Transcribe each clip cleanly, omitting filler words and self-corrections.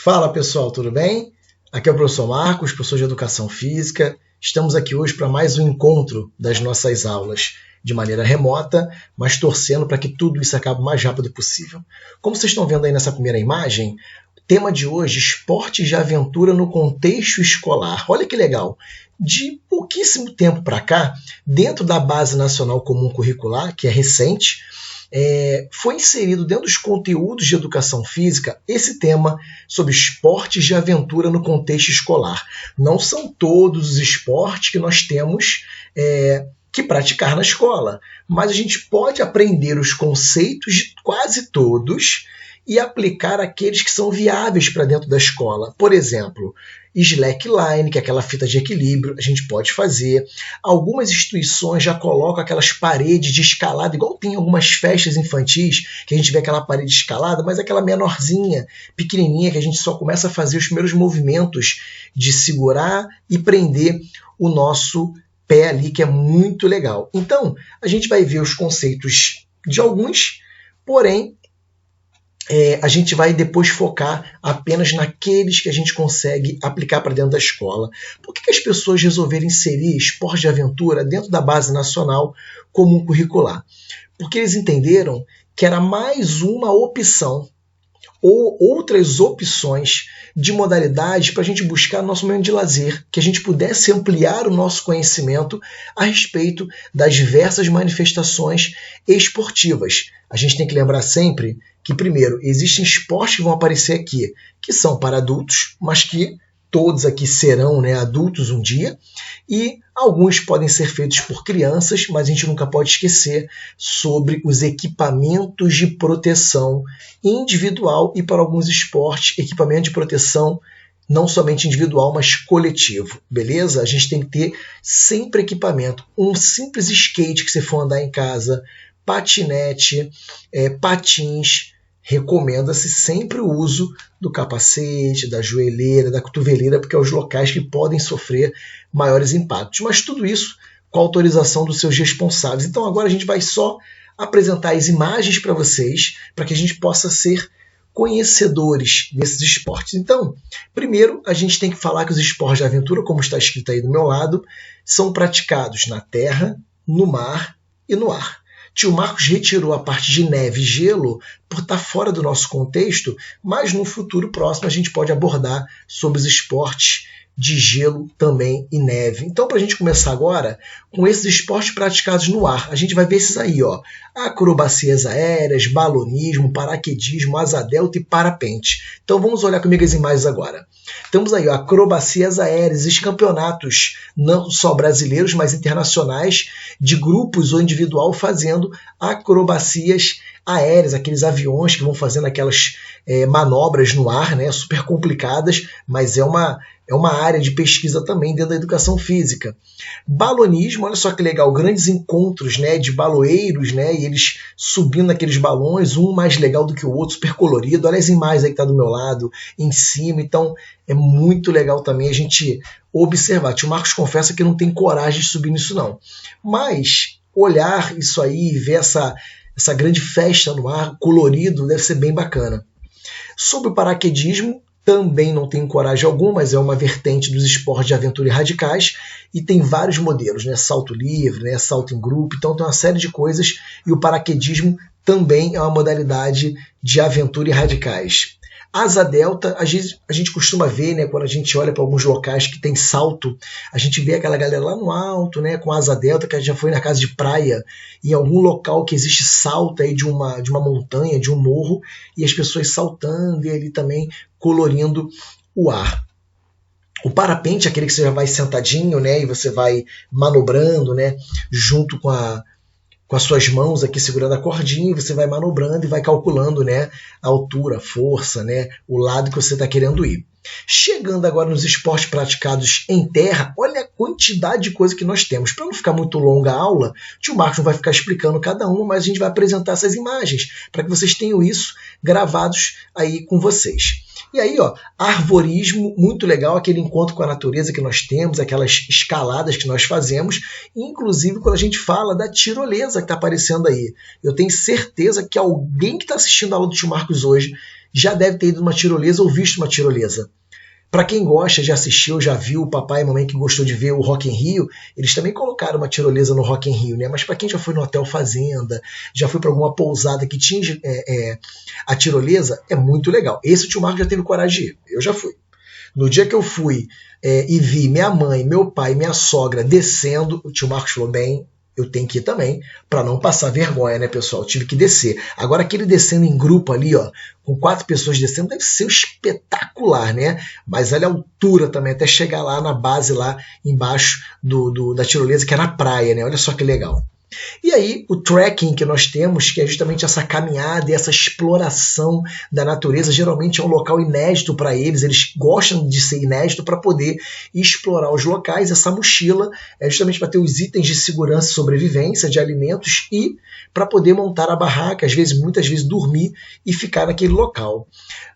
Fala pessoal, tudo bem? Aqui é o professor Marcos, professor de Educação Física. Estamos aqui hoje para mais um encontro das nossas aulas de maneira remota, mas torcendo para que tudo isso acabe o mais rápido possível. Como vocês estão vendo aí nessa primeira imagem, o tema de hoje, esportes de aventura no contexto escolar. Olha que legal! De pouquíssimo tempo para cá, dentro da Base Nacional Comum Curricular, que é recente, foi inserido dentro dos conteúdos de educação física esse tema sobre esportes de aventura no contexto escolar. Não são todos os esportes que nós temos que praticar na escola, mas a gente pode aprender os conceitos de quase todos e aplicar aqueles que são viáveis para dentro da escola. Por exemplo, slackline, que é aquela fita de equilíbrio, a gente pode fazer. Algumas instituições já colocam aquelas paredes de escalada, igual tem algumas festas infantis, que a gente vê aquela parede de escalada, mas aquela menorzinha, pequenininha, que a gente só começa a fazer os primeiros movimentos de segurar e prender o nosso pé ali, que é muito legal. Então, a gente vai ver os conceitos de alguns, porém, a gente vai depois focar apenas naqueles que a gente consegue aplicar para dentro da escola. Por que as pessoas resolveram inserir esporte de aventura dentro da Base Nacional Comum Curricular? Porque eles entenderam que era mais uma opção ou outras opções de modalidades para a gente buscar nosso momento de lazer, que a gente pudesse ampliar o nosso conhecimento a respeito das diversas manifestações esportivas. A gente tem que lembrar sempre que, primeiro, existem esportes que vão aparecer aqui, que são para adultos, mas que todos aqui serão adultos um dia, e alguns podem ser feitos por crianças, mas a gente nunca pode esquecer sobre os equipamentos de proteção individual e, para alguns esportes, equipamento de proteção não somente individual, mas coletivo, beleza? A gente tem que ter sempre equipamento. Um simples skate que você for andar em casa, patinete, patins, recomenda-se sempre o uso do capacete, da joelheira, da cotoveleira, porque é os locais que podem sofrer maiores impactos. Mas tudo isso com a autorização dos seus responsáveis. Então agora a gente vai só apresentar as imagens para vocês, para que a gente possa ser conhecedores desses esportes. Então, primeiro a gente tem que falar que os esportes de aventura, como está escrito aí do meu lado, são praticados na terra, no mar e no ar. Tio Marcos retirou a parte de neve e gelo por estar fora do nosso contexto, mas no futuro próximo a gente pode abordar sobre os esportes de gelo também e neve. Então, para a gente começar agora com esses esportes praticados no ar, a gente vai ver esses aí, ó: acrobacias aéreas, balonismo, paraquedismo, asa delta e parapente. Então, vamos olhar comigo as imagens agora. Temos aí, ó, acrobacias aéreas, esses campeonatos não só brasileiros, mas internacionais, de grupos ou individual fazendo acrobacias aéreas, aqueles aviões que vão fazendo aquelas manobras no ar, super complicadas, mas é uma área de pesquisa também dentro da educação física. Balonismo, olha só que legal, grandes encontros de baloeiros, e eles subindo aqueles balões, um mais legal do que o outro, super colorido. Olha as imagens aí que tá do meu lado, em cima. Então é muito legal também a gente observar. Tio Marcos confessa que não tem coragem de subir nisso não, mas olhar isso aí e ver essa grande festa no ar, colorido, deve ser bem bacana. Sobre o paraquedismo, também não tenho coragem alguma, mas é uma vertente dos esportes de aventura e radicais, e tem vários modelos, salto livre, salto em grupo, então tem uma série de coisas, e o paraquedismo também é uma modalidade de aventura e radicais. Asa delta, a gente costuma ver, quando a gente olha para alguns locais que tem salto, a gente vê aquela galera lá no alto, com asa delta, que a gente já foi na casa de praia, em algum local que existe salto aí de uma montanha, de um morro, e as pessoas saltando e ali também colorindo o ar. O parapente é aquele que você já vai sentadinho, e você vai manobrando, junto com as suas mãos aqui segurando a cordinha, você vai manobrando e vai calculando a altura, a força, o lado que você está querendo ir. Chegando agora nos esportes praticados em terra, olha a quantidade de coisa que nós temos. Para não ficar muito longa a aula, o tio Marcos não vai ficar explicando cada uma, mas a gente vai apresentar essas imagens para que vocês tenham isso gravados aí com vocês. E aí, ó, arvorismo, muito legal, aquele encontro com a natureza que nós temos, aquelas escaladas que nós fazemos, inclusive quando a gente fala da tirolesa que está aparecendo aí. Eu tenho certeza que alguém que está assistindo a aula do tio Marcos hoje já deve ter ido numa tirolesa ou visto uma tirolesa. Para quem gosta, já assistiu, já viu, o papai e mamãe que gostou de ver o Rock in Rio, eles também colocaram uma tirolesa no Rock in Rio, né? Mas para quem já foi no Hotel Fazenda, já foi para alguma pousada que tinha a tirolesa, é muito legal. Esse o tio Marco já teve coragem de ir, eu já fui. No dia que eu fui e vi minha mãe, meu pai, minha sogra descendo, o tio Marcos falou, bem, eu tenho que ir também, para não passar vergonha, né, pessoal? Eu tive que descer. Agora, aquele descendo em grupo ali, ó, com 4 pessoas descendo, deve ser espetacular, né? Mas olha a altura também, até chegar lá na base, lá embaixo da tirolesa, que é na praia, né? Olha só que legal. E aí, o trekking que nós temos, que é justamente essa caminhada e essa exploração da natureza, geralmente é um local inédito para eles gostam de ser inédito para poder explorar os locais. Essa mochila é justamente para ter os itens de segurança e sobrevivência, de alimentos e para poder montar a barraca, muitas vezes dormir e ficar naquele local.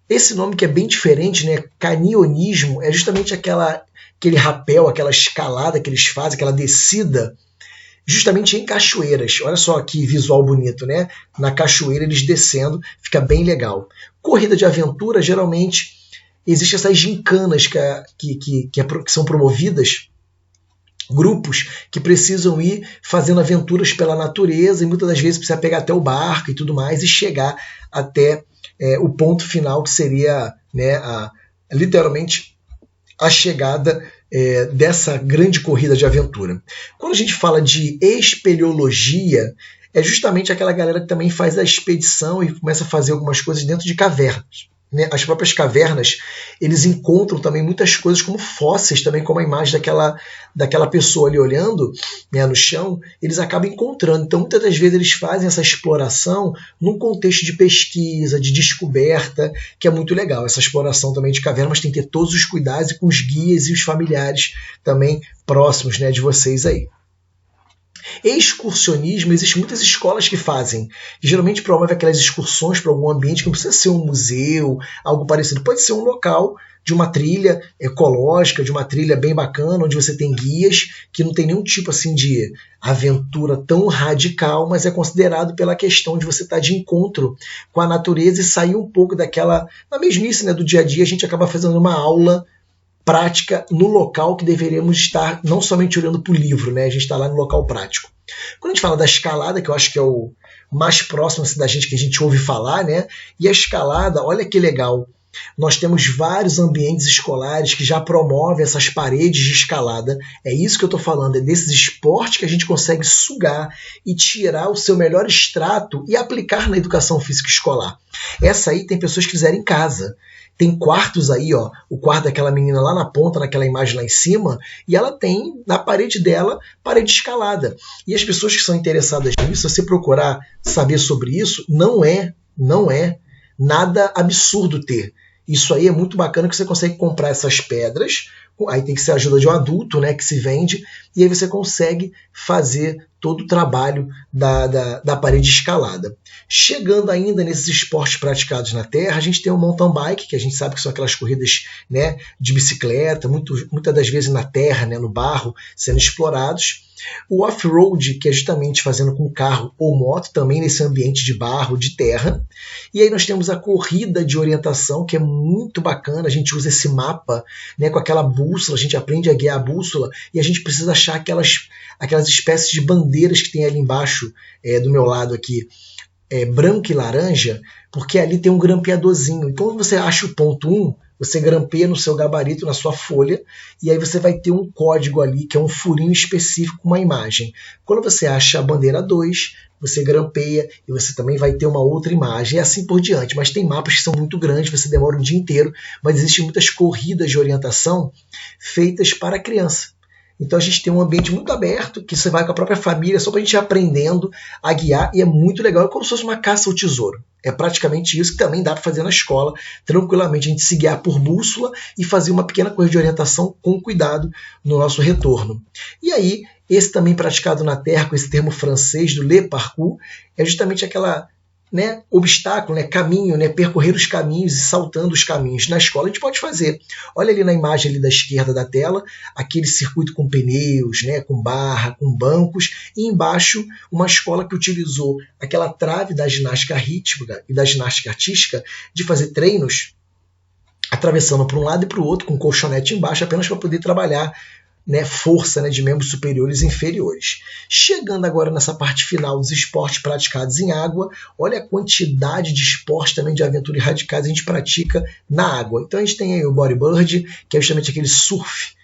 Esse nome que é bem diferente, né, canionismo, é justamente aquele rapel, aquela escalada que eles fazem, aquela descida, justamente em cachoeiras. Olha só que visual bonito, né? Na cachoeira eles descendo, fica bem legal. Corrida de aventura, geralmente, existem essas gincanas que são promovidas, grupos que precisam ir fazendo aventuras pela natureza e muitas das vezes precisa pegar até o barco e tudo mais e chegar até o ponto final, que seria, né, literalmente a chegada dessa grande corrida de aventura. Quando a gente fala de espeleologia, é justamente aquela galera que também faz a expedição e começa a fazer algumas coisas dentro de cavernas. Né? As próprias cavernas, eles encontram também muitas coisas como fósseis, também como a imagem daquela pessoa ali olhando, né, no chão, eles acabam encontrando. Então, muitas das vezes eles fazem essa exploração num contexto de pesquisa, de descoberta, que é muito legal. Essa exploração também de caverna, mas tem que ter todos os cuidados e com os guias e os familiares também próximos, né, de vocês aí. Excursionismo, existem muitas escolas que fazem, que geralmente promovem aquelas excursões para algum ambiente que não precisa ser um museu, algo parecido, pode ser um local de uma trilha ecológica, de uma trilha bem bacana, onde você tem guias, que não tem nenhum tipo assim de aventura tão radical, mas é considerado pela questão de você estar de encontro com a natureza e sair um pouco daquela, na mesmice, né, do dia a dia, a gente acaba fazendo uma aula prática no local que deveríamos estar, não somente olhando para o livro, né? A gente está lá no local prático. Quando a gente fala da escalada, que eu acho que é o mais próximo assim, da gente que a gente ouve falar, né? E a escalada, olha que legal, nós temos vários ambientes escolares que já promovem essas paredes de escalada. É isso que eu estou falando, é desses esportes que a gente consegue sugar e tirar o seu melhor extrato e aplicar na educação física escolar. Essa aí tem pessoas que fizeram em casa. Tem quartos aí, ó, o quarto daquela menina lá na ponta, naquela imagem lá em cima, e ela tem na parede dela, parede escalada. E as pessoas que são interessadas nisso, se você procurar saber sobre isso, não é nada absurdo ter. Isso aí é muito bacana que você consegue comprar essas pedras, aí tem que ser a ajuda de um adulto, né, que se vende, e aí você consegue fazer todo o trabalho da parede escalada. Chegando ainda nesses esportes praticados na terra, a gente tem o mountain bike, que a gente sabe que são aquelas corridas, né, de bicicleta, muitas das vezes na terra, né, no barro, sendo explorados. O off-road, que é justamente fazendo com carro ou moto, também nesse ambiente de barro, de terra. E aí nós temos a corrida de orientação, que é muito bacana, a gente usa esse mapa, né, com aquela bússola, a gente aprende a guiar a bússola e a gente precisa achar aquelas espécies de bandeiras que tem ali embaixo, do meu lado aqui, branco e laranja, porque ali tem um grampeadorzinho. E quando você acha o ponto 1, você grampeia no seu gabarito, na sua folha, e aí você vai ter um código ali, que é um furinho específico com uma imagem. Quando você acha a bandeira 2, você grampeia e você também vai ter uma outra imagem, e assim por diante. Mas tem mapas que são muito grandes, você demora um dia inteiro, mas existem muitas corridas de orientação feitas para a criança. Então a gente tem um ambiente muito aberto, que você vai com a própria família, só para a gente ir aprendendo a guiar, e é muito legal, é como se fosse uma caça ao tesouro. É praticamente isso que também dá para fazer na escola, tranquilamente, a gente se guiar por bússola e fazer uma pequena corrida de orientação com cuidado no nosso retorno. E aí, esse também praticado na terra, com esse termo francês do le parcours, é justamente aquela né, obstáculo, né, caminho, né, percorrer os caminhos e saltando os caminhos. Na escola a gente pode fazer. Olha ali na imagem ali da esquerda da tela, aquele circuito com pneus, né, com barra, com bancos, e embaixo uma escola que utilizou aquela trave da ginástica rítmica e da ginástica artística de fazer treinos atravessando para um lado e para o outro com um colchonete embaixo, apenas para poder trabalhar, né, força, né, de membros superiores e inferiores. Chegando agora nessa parte final dos esportes praticados em água, olha a quantidade de esportes também de aventura e radicais a gente pratica na água. Então a gente tem aí o bodyboard, que é justamente aquele surf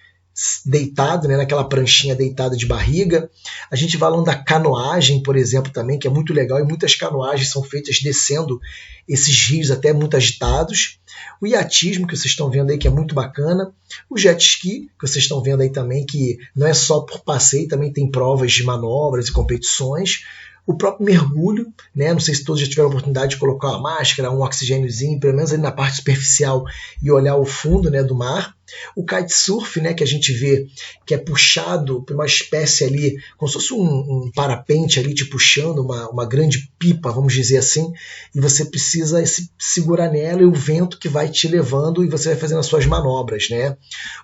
deitado, né, naquela pranchinha deitada de barriga. A gente vai falando da canoagem, por exemplo, também, que é muito legal, e muitas canoagens são feitas descendo esses rios até muito agitados. O iatismo, que vocês estão vendo aí, que é muito bacana. O jet ski, que vocês estão vendo aí também, que não é só por passeio, também tem provas de manobras e competições. O próprio mergulho, né? Não sei se todos já tiveram a oportunidade de colocar uma máscara, um oxigêniozinho, pelo menos ali na parte superficial, e olhar o fundo, né, do mar. O kitesurf, né, que a gente vê que é puxado por uma espécie ali, como se fosse um parapente ali te puxando, uma grande pipa, vamos dizer assim, e você precisa se segurar nela e o vento que vai te levando e você vai fazendo as suas manobras, né?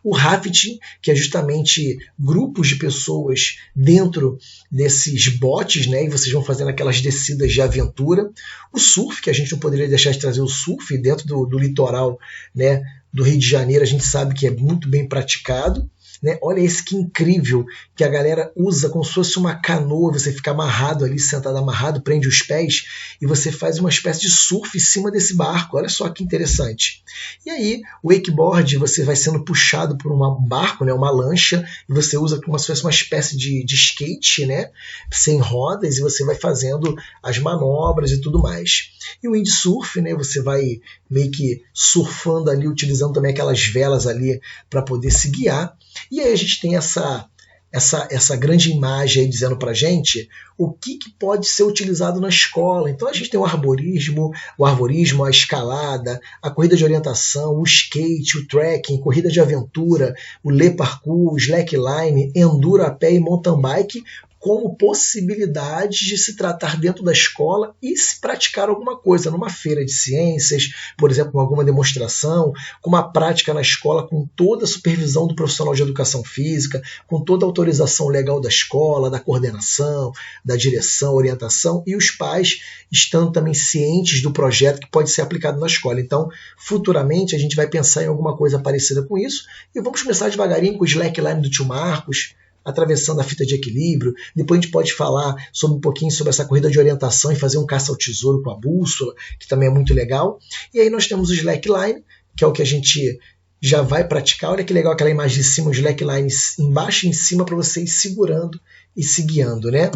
O rafting, que é justamente grupos de pessoas dentro desses botes, né, e vocês vão fazendo aquelas descidas de aventura. O surf, que a gente não poderia deixar de trazer o surf dentro do litoral, né, do Rio de Janeiro, a gente sabe que é muito bem praticado, né? Olha esse que incrível, que a galera usa como se fosse uma canoa, você fica amarrado ali, sentado amarrado, prende os pés e você faz uma espécie de surf em cima desse barco. Olha só que interessante. E aí, o wakeboard, você vai sendo puxado por um barco, né, uma lancha, e você usa como se fosse uma espécie de skate, né, sem rodas, e você vai fazendo as manobras e tudo mais. E o windsurf, né, você vai meio que surfando ali, utilizando também aquelas velas ali para poder se guiar. E aí a gente tem essa grande imagem aí dizendo para a gente o que pode ser utilizado na escola. Então a gente tem o arborismo, a escalada, a corrida de orientação, o skate, o trekking, corrida de aventura, o le parkour, slackline, enduro a pé e mountain bike, como possibilidades de se tratar dentro da escola e se praticar alguma coisa, numa feira de ciências, por exemplo, com alguma demonstração, com uma prática na escola com toda a supervisão do profissional de educação física, com toda a autorização legal da escola, da coordenação, da direção, orientação, e os pais estando também cientes do projeto que pode ser aplicado na escola. Então, futuramente, a gente vai pensar em alguma coisa parecida com isso, e vamos começar devagarinho com o slackline do tio Marcos, atravessando a fita de equilíbrio. Depois a gente pode falar um pouquinho sobre essa corrida de orientação e fazer um caça ao tesouro com a bússola, que também é muito legal. E aí nós temos o slackline, que é o que a gente já vai praticar. Olha que legal aquela imagem de cima, o slackline embaixo e em cima para você ir segurando e se guiando, né?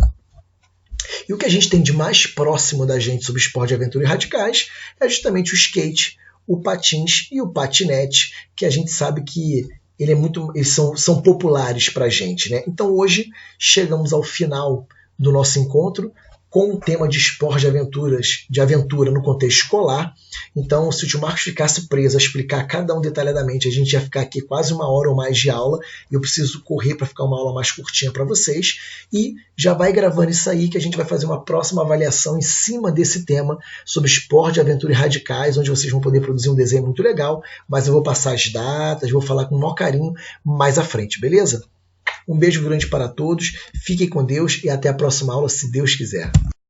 E o que a gente tem de mais próximo da gente sobre esporte de aventura e radicais é justamente o skate, o patins e o patinete, que a gente sabe que eles são populares para a gente, né? Então hoje chegamos ao final do nosso encontro com o tema de esporte de aventura no contexto escolar. Então, se o tio Marcos ficasse preso a explicar cada um detalhadamente, a gente ia ficar aqui quase 1 hora ou mais de aula, e eu preciso correr para ficar uma aula mais curtinha para vocês, e já vai gravando isso aí, que a gente vai fazer uma próxima avaliação em cima desse tema, sobre esporte, aventura e radicais, onde vocês vão poder produzir um desenho muito legal, mas eu vou passar as datas, vou falar com o maior carinho mais à frente, beleza? Um beijo grande para todos, fiquem com Deus e até a próxima aula, se Deus quiser.